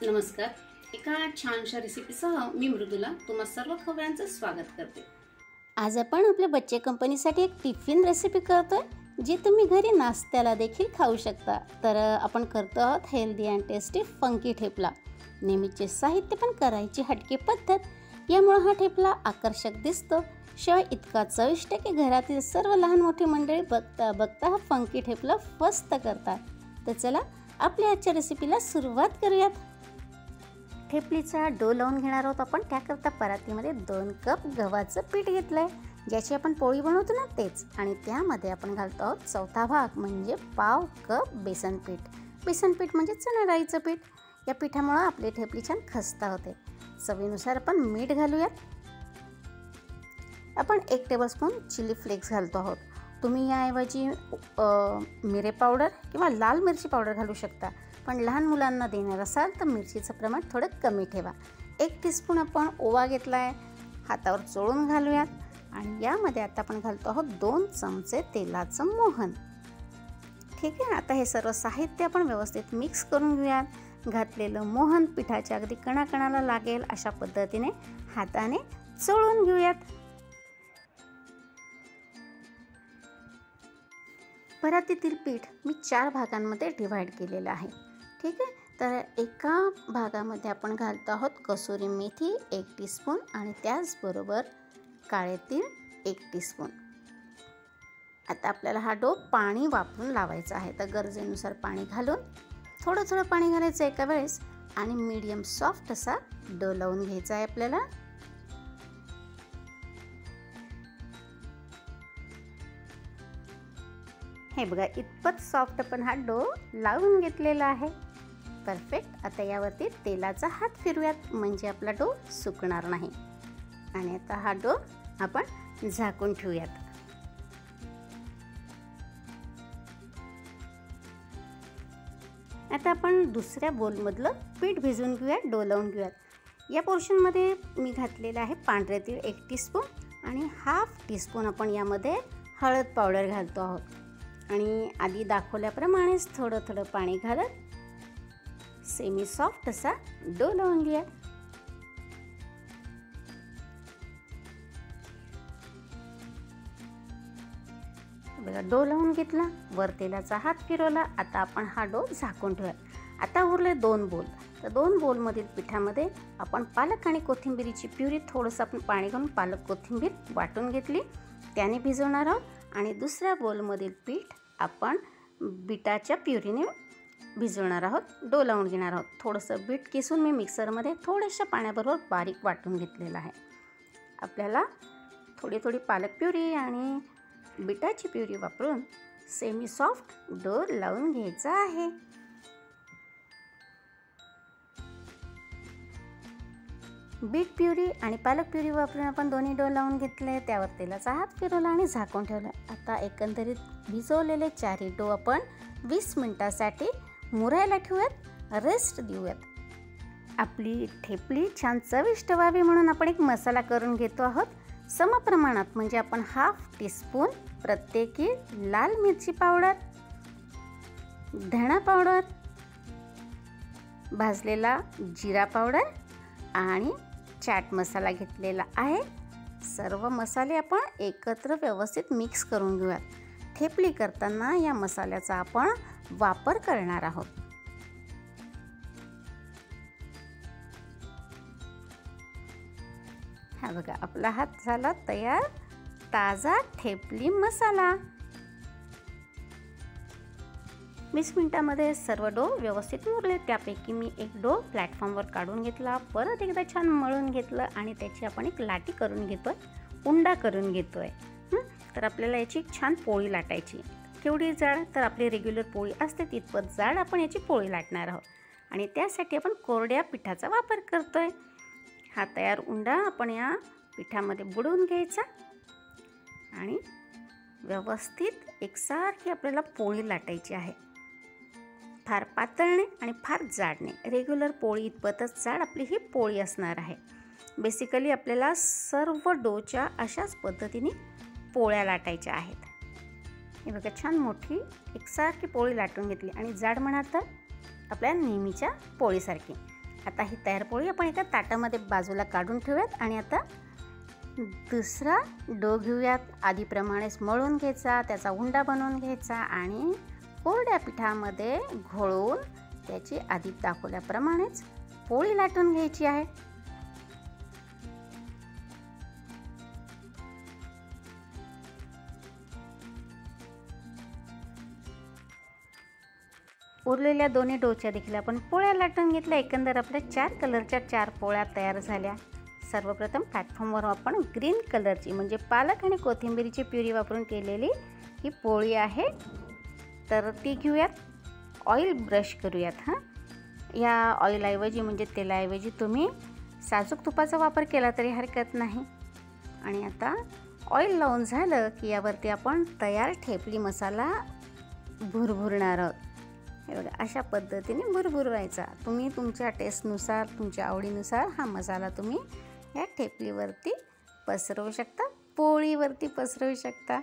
नमस्कार. एका छानशा रेसिपीसह मी मृदुला तुम्हा सर्व खवयांचं स्वागत करते. आज आपण आपल्या बच्चे कंपनीसाठी एक टिफिन रेसिपी करतोय जी तुम्ही घरी नाश्त्याला देखील खाऊ शकता. तर आपण करतो आहोत हेल्दी अँड टेस्टी फंकी ठेपला. नेहमीचे साहित्य पण करायची हटके पद्धत, यामुळे हा ठेपला आकर्षक दिसतो. शिवाय इतका चविष्ट की घरातील सर्व लहान मोठी मंडळी बघता बघता हा फंकी ठेपला फस्त करतात. तर चला आपल्या आजच्या रेसिपीला सुरुवात करूयात. ठेपलीचा डो लावून घेणार आहोत आपण. त्याकरता परातीमध्ये 2 कप गव्हाचं पीठ घेतलं आहे, ज्याची आपण पोळी बनवतो ना तेच. आणि त्यामध्ये आपण घालतो आहोत 1/4 भाग म्हणजे पाव कप बेसन पीठ. बेसन पीठ म्हणजे चणा डाळीचं पीठ. या पिठामुळे आपली ठेपली छान खस्ता होते. चवीनुसार आपण मीठ घालूयात. आपण 1 टेबलस्पून चिली फ्लेक्स घालतो आहोत. तुम्ही याऐवजी मिरे पावडर किंवा लाल मिरची पावडर घालू शकता, पण लहान मुलांना देणार असाल तर मिरचीचं प्रमाण थोडं कमी ठेवा. 1 टीस्पून आपण ओवा घेतला आहे, हातावर चोळून घालूयात. आणि यामध्ये आता आपण घालतो आहोत 2 चमचे तेलाचं मोहन. ठीक आहे. आता हे सर्व साहित्य आपण व्यवस्थित मिक्स करून घेऊयात. घातलेलं मोहन पिठाच्या अगदी कणाकणाला लागेल अशा पद्धतीने हाताने चोळून घेऊयात. परातीतील पीठ मी 4 भागांमध्ये डिव्हाइड केलेलं आहे. ठीक आहे. तर एका भागामध्ये आपण घालतो आहोत कसुरी मेथी 1 टीस्पून आणि त्याचबरोबर काळे तीळ 1 टीस्पून. आता आपल्याला हा डो पाणी वापरून लावायचा आहे. तर गरजेनुसार पाणी घालून थोडं थोडं पाणी घालायचं एका वेळेस आणि मीडियम सॉफ्ट असा डो लावून घ्यायचा आहे आपल्याला. हे बघा, इतपत सॉफ्ट पण हा डो लावून घेतलेला आहे. परफेक्ट. आता यावरती तेलाचा हात फिरवूयात म्हणजे आपला डो सुकणार नाही. आणि आता हा डो आपण झाकून ठेवूयात. आता आपण दुसऱ्या बोलमधलं पीठ भिजवून घेऊयात, डो लावून घेऊयात. या पोर्शनमध्ये मी घातलेलं आहे पांढरे तीळ 1 टीस्पून आणि हाफ टीस्पून आपण यामध्ये हळद पावडर घालतो आहोत. आणि आधी दाखवल्याप्रमाणेच थोडं थोडं पाणी घालत सेमी सॉफ्ट असा डो लावून घ्या. बघा, डो लावून घेतला, वर तेलाचा हात फिरवला. आता आपण हा डो झाकून ठेवूया. आता उरले 2 बोल. तर 2 बोलमधील पिठामध्ये आपण पालक आणि कोथिंबीरीची प्युरी थोडंसं आपण पाणी घालून पालक कोथिंबीर वाटून घेतली, त्याने भिजवणार आहोत. आणि दुसऱ्या बोलमधील पीठ आपण बीटाच्या प्युरीने भिजवणार आहोत, डो लावून घेणार आहोत. थोडंसं बीट किसून मी मिक्सरमध्ये थोड्याशा पाण्याबरोबर बारीक वाटून घेतलेलं आहे. आपल्याला थोडी थोडी पालक प्युरी आणि बीटाची प्युरी वापरून सेमी सॉफ्ट डो लावून घ्यायचा आहे. बीट प्युरी आणि पालक प्युरी वापरून आपण दोन्ही डो लावून घेतले. त्यावर तेलाचा हात फिरवला आणि झाकून ठेवलं. आता एकंदरीत भिजवलेले 4ही डो आपण 20 मिनिटासाठी मुरायला ठेवूयात, रेस्ट देऊयात. आपली ठेपली छान चविष्ट व्हावी म्हणून आपण एक मसाला करून घेतो आहोत. समप्रमाणात म्हणजे आपण हाफ टीस्पून प्रत्येकी लाल मिरची पावडर, धणा पावडर, भाजलेला जिरा पावडर आणि चाट मसाला घेतलेला आहे. सर्व मसाले आपण एकत्र व्यवस्थित मिक्स करून घेऊयात. ठेपली करताना या मसाल्याचा आपण वापर करणार आहोत. हा बघा, आपला हात झाला तयार ताजा ठेपली मसाला. 20 मिनिटामध्ये सर्व डो व्यवस्थित मुरले. त्यापैकी मी एक डो प्लॅटफॉर्मवर काढून घेतला, परत एकदा छान मळून घेतलं आणि त्याची आपण एक लाटी करून घेतोय, उंडा करून घेतोय. तर आपल्याला याची छान पोळी लाटायची. केवढी जाड? तर आपली रेग्युलर पोळी असते तितपत जाड आपण याची पोळी लाटणार आहोत. आणि त्यासाठी आपण कोरड्या पिठाचा वापर करतोय. हा तयार उंडा आपण या पिठामध्ये बुडवून घ्यायचा आणि व्यवस्थित एकसारखी आपल्याला पोळी लाटायची आहे. फार पातळ नाही आणि फार जाड नाही, रेग्युलर पोळी इतपतच जाड आपली ही पोळी असणार आहे. बेसिकली आपल्याला सर्व डोच्या अशाच पद्धतीने पोळ्या लाटायच्या आहेत. हे बघा, छान मोठी एकसारखी पोळी लाटून घेतली आणि जाड म्हणा तर आपल्या नेहमीच्या पोळीसारखी. आता ही तयार पोळी आपण एका ताटामध्ये बाजूला काढून ठेवूयात आणि आता दुसरा डो घेऊयात. आधीप्रमाणेच मळून घ्यायचा, त्याचा उंडा बनवून घ्यायचा आणि कोरड्या पिठामध्ये घोळवून त्याची आधी दाखवल्याप्रमाणेच पोळी लाटून घ्यायची आहे. उरलेल्या दोन्ही डोच्या देखील आपण पोळ्या लाटून घेतल्या. एकंदर आपल्या 4 कलरच्या 4 पोळ्या तयार झाल्या. सर्वप्रथम प्लॅटफॉर्मवर आपण ग्रीन कलरची म्हणजे पालक आणि कोथिंबीरीची प्युरी वापरून केलेली ही पोळी आहे, तर ती घेऊयात. ऑइल ब्रश करूयात. या ऑइलऐवजी म्हणजे तेलाऐवजी तुम्ही साजूक तुपाचा वापर केला तरी हरकत नाही. आणि आता ऑइल लावून झालं की यावरती आपण तयार ठेपली मसाला भुरभुरणार आहोत. हे बघा, अशा पद्धतीने भुरभुरवायचा. तुम्ही तुमच्या टेस्टनुसार, तुमच्या आवडीनुसार हा मसाला तुम्ही या ठेपलीवरती पसरवू शकता, पोळीवरती पसरवू शकता.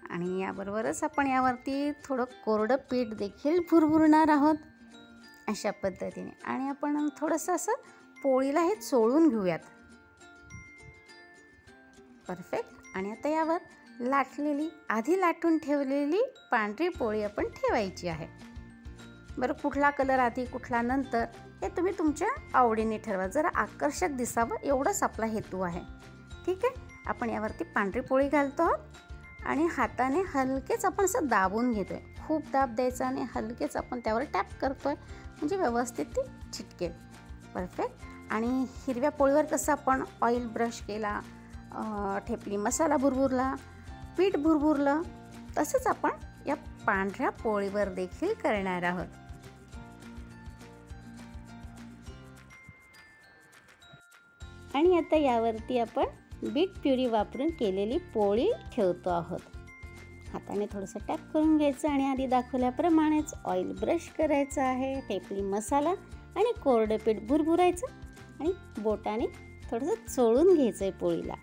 आणि याबरोबरच आपण यावरती थोडं कोरडं पीठ देखील भुरभुरणार आहोत अशा पद्धतीने. आणि आपण थोडंसं असं पोळीला हे चोळून घेऊयात. परफेक्ट. आणि आता यावर लाटलेली, आधी लाटून ठेवलेली पांढरी पोळी आपण ठेवायची आहे. बरं, कुठला कलर आधी कुठला नंतर हे तुम्ही तुमच्या आवडीने ठरवा. जरा आकर्षक दिसावं एवढंच आपला हेतू आहे. ठीक आहे. आपण यावरती पांढरी पोळी घालतो आहोत आणि हाताने हलकेच आपण असं दाबून घेतोय. खूप दाब द्यायचा आणि हलकेच आपण त्यावर टॅप करतोय म्हणजे व्यवस्थित ती चिटकेल. परफेक्ट. आणि हिरव्या पोळीवर कसं आपण ऑइल ब्रश केला, ठेपली मसाला भुरभुरला, पीठ भुरभुरलं, तसंच आपण या पांढऱ्या पोळीवर देखील करणार आहोत. आणि आता यावरती आपण बीट प्युरी वापरून केलेली पोळी ठेवतो आहोत. हाताने थोडंसं टॅप करून घ्यायचं आणि आधी दाखवल्याप्रमाणेच ऑइल ब्रश करायचं आहे. ठेपली मसाला आणि कोरडं पीठ भुरभुरायचं आणि बोटाने थोडंसं चोळून घ्यायचं आहे पोळीला.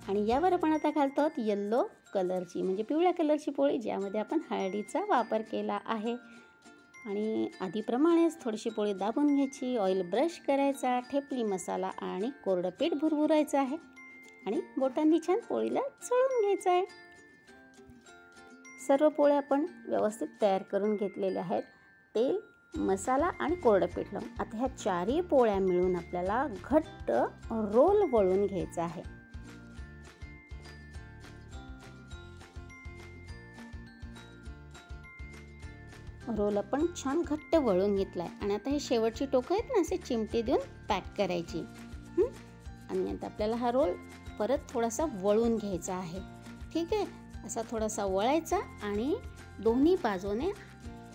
आणि यावर आपण आता घालतो आहोत येल्लो कलरची म्हणजे पिवळ्या कलरची पोळी, ज्यामध्ये आपण हळदीचा वापर केला आहे. आणि आधीप्रमाणेच थोडीशी पोळी दाबून घ्यायची, ऑइल ब्रश करायचा, ठेपली मसाला आणि कोरडं पीठ भुरभुरायचं आहे आणि बोटांनी छान पोळीला चोळून घ्यायचं आहे. सर्व पोळ्या आपण व्यवस्थित तयार करून घेतलेल्या आहेत. तेल, मसाला आणि कोरडं पीठ लावून आता ह्या 4ही पोळ्या मिळून आपल्याला घट्ट रोल वळून घ्यायचा आहे. रोल आपण छान घट्ट वळून घेतला आहे. आणि आता हे शेवटची टोकं आहेत ना, असे चिमटे देऊन पॅक करायची. आणि आता आपल्याला हा रोल परत थोडासा वळून घ्यायचा आहे. ठीक आहे. असा थोडासा वळायचा आणि दोन्ही बाजूने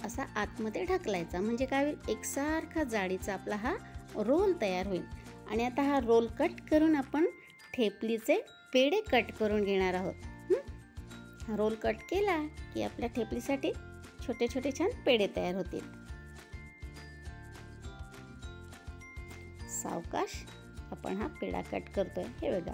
असा आतमध्ये ढकलायचा म्हणजे काय होईल, एकसारखा जाडीचा आपला हा रोल तयार होईल. आणि आता हा रोल कट करून आपण ठेपलीचे पेढे कट करून घेणार आहोत. हा रोल कट केला की आपल्या ठेपलीसाठी छोटे छोटे छान पेढे तयार होतील. सावकाश आपण हा पेढा कट करतोय. हे बघा,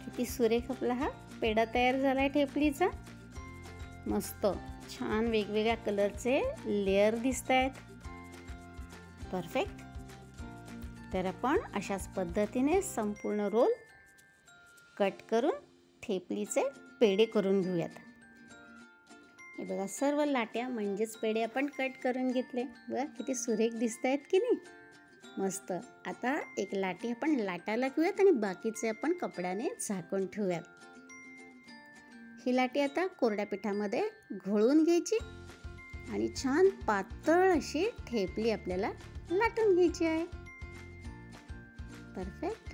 किती सुरेख आपला हा पेढा तयार झालाय ठेपलीचा. मस्त छान वेगवेगळ्या कलरचे लेयर दिसत आहेत. परफेक्ट. तर आपण अशाच पद्धतीने संपूर्ण रोल कट करून ठेपलीचे पेढे करून घेऊयात. हे बघा, सर्व लाट्या म्हणजेच पेढे आपण कट करून घेतले. बघा किती सुरेख दिसत आहेत की नाही. मस्त. आता एक लाटी आपण लाटायला घेऊयात आणि बाकीचे आपण कपड्याने झाकून ठेवूयात. ही लाटी आता कोरड्या पिठामध्ये घोळून घ्यायची आणि छान पातळ अशी ठेपली आपल्याला लाटून घ्यायची आहे. परफेक्ट.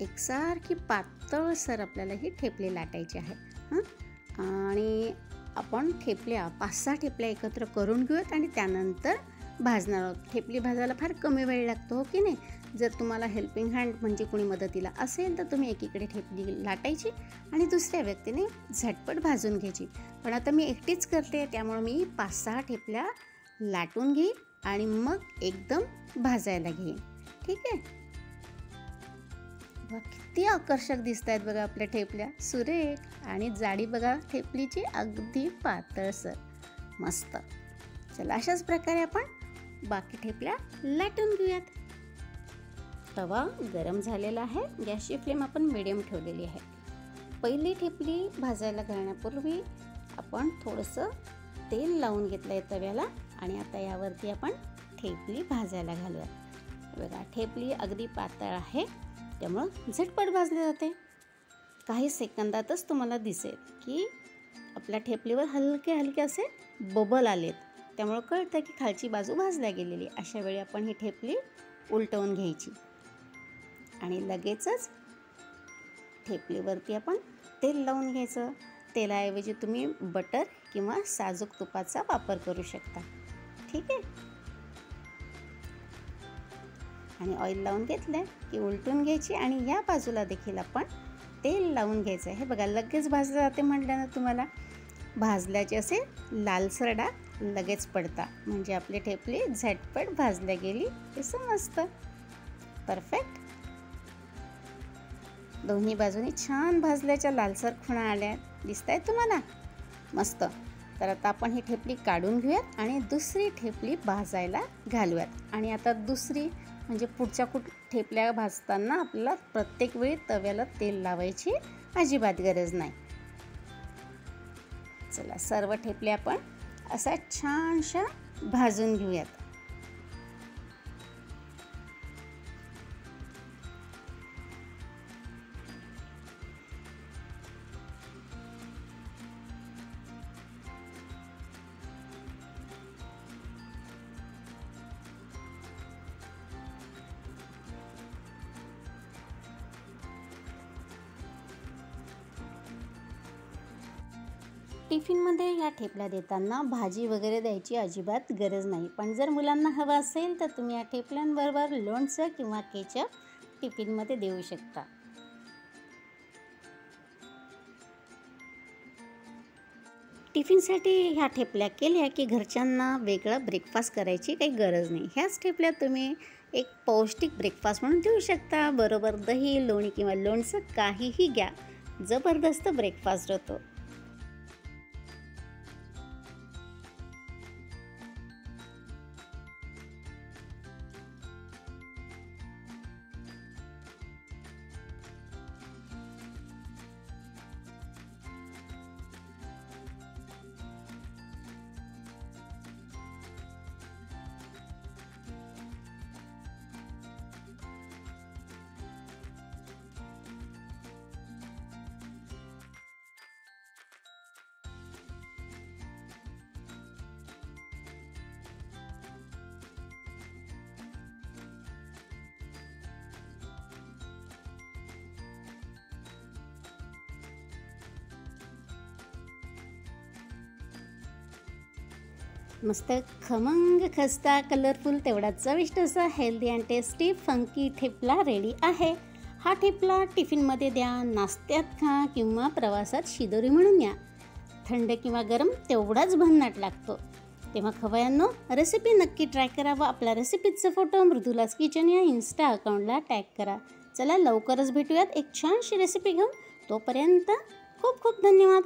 एकसारखी पातळ सर आपल्याला ही ठेपली लाटायची आहे. आणि आपण ठेपल्या 5-6 ठेपल्या एकत्र करून घेऊयात आणि त्यानंतर भाजणार आहोत. ठेपली भाजायला फार कमी वेळ लागतो, हो की नाही. जर तुम्हाला हेल्पिंग हँड म्हणजे कोणी मदतीला असेल तर तुम्ही एकीकडे ठेपली लाटायची आणि दुसऱ्या व्यक्तीने झटपट भाजून घ्यायची. पण आता मी एकटीच करते, त्यामुळे मी 5-6 ठेपल्या लाटून घेईन आणि मग एकदम भाजायला घेईन. ठीक आहे. बघा किती आकर्षक दिसत आहेत बघा आपल्या ठेपल्या, सुरेख. आणि जाडी बघा ठेपलीची अगदी पातळसर, मस्त. चला अशाच प्रकारे आपण बाकी ठेपल्या लाटून घेऊयात. तवा गरम झालेला आहे. गॅसची फ्लेम आपण मिडियम ठेवलेली आहे. पहिली ठेपली भाजायला घालण्यापूर्वी आपण थोडंसं तेल लावून घेतलं आहे तव्याला आणि आता यावरती आपण ठेपली भाजायला घालूयात. बघा ठेपली अगदी पातळ आहे, त्यामुळं झटपट भाजले जाते. काही सेकंदातच तुम्हाला दिसेल की आपल्या ठेपलीवर हलके हलके असे बबल आलेत, त्यामुळं कळतं की खालची बाजू भाजल्या गेलेली. अशा वेळी आपण ही ठेपली उलटवून घ्यायची आणि लगेचच ठेपलीवरती आपण तेल लावून घ्यायचं. तेलाऐवजी तुम्ही बटर किंवा साजूक तुपाचा वापर करू शकता. ठीक आहे. आणि ऑइल लावून घेतलं की उलटून घ्यायची आणि या बाजूला देखील आपण तेल लावून घ्यायचं आहे. बघा लगेच भाजलं जाते म्हटल्यानं तुम्हाला भाजल्याचे असे लालसर डाग लगेच पडता, म्हणजे आपली ठेपली झटपट भाजल्या गेली हे समजतं. परफेक्ट. दोन्ही बाजूनी छान भाजल्याच्या लालसर खुणा आल्या दिसत आहेत तुम्हाला, मस्त. तर आता आपण ही ठेपली काढून घेऊयात आणि दुसरी ठेपली भाजायला घालूयात. आणि आता दुसरी म्हणजे पुढच्या ठेपल्या भाजताना आपल्याला प्रत्येक वेळी तव्याला तेल लावायची अजिबात गरज नाही. चला सर्व ठेपल्या आपण असा छानशा भाजून घेऊयात. टिफिनमध्ये या ठेपल्या देताना भाजी वगैरे द्यायची अजिबात गरज नाही. पण जर मुलांना हवं असेल तर तुम्ही या ठेपल्यांबरोबर लोणचं किंवा केचप टिफिनमध्ये देऊ शकता. टिफिनसाठी ह्या ठेपल्या केल्या की घरच्यांना वेगळा ब्रेकफास्ट करायची काही गरज नाही. ह्याच ठेपल्या तुम्ही एक पौष्टिक ब्रेकफास्ट म्हणून देऊ शकता. बरोबर दही, लोणी किंवा लोणचं काहीही घ्या, जबरदस्त ब्रेकफास्ट होतो. मस्त खमंग, खस्ता, कलरफुल, तेवढा चविष्ट असा हेल्दी अँड टेस्टी फंकी ठेपला रेडी आहे. हा ठेपला टिफिनमध्ये द्या, नाश्त्यात खा किंवा प्रवासात शिदोरी म्हणून या. थंड किंवा गरम तेवढाच भन्नाट लागतो. तेव्हा खवयांनो, रेसिपी नक्की ट्राय करा व आपल्या रेसिपीचा फोटो मृदुलास किचन या इन्स्टा अकाउंटला टॅग करा. चला लवकरच भेटूयात एक छानशी रेसिपी घेऊन. तोपर्यंत खूप खूप धन्यवाद.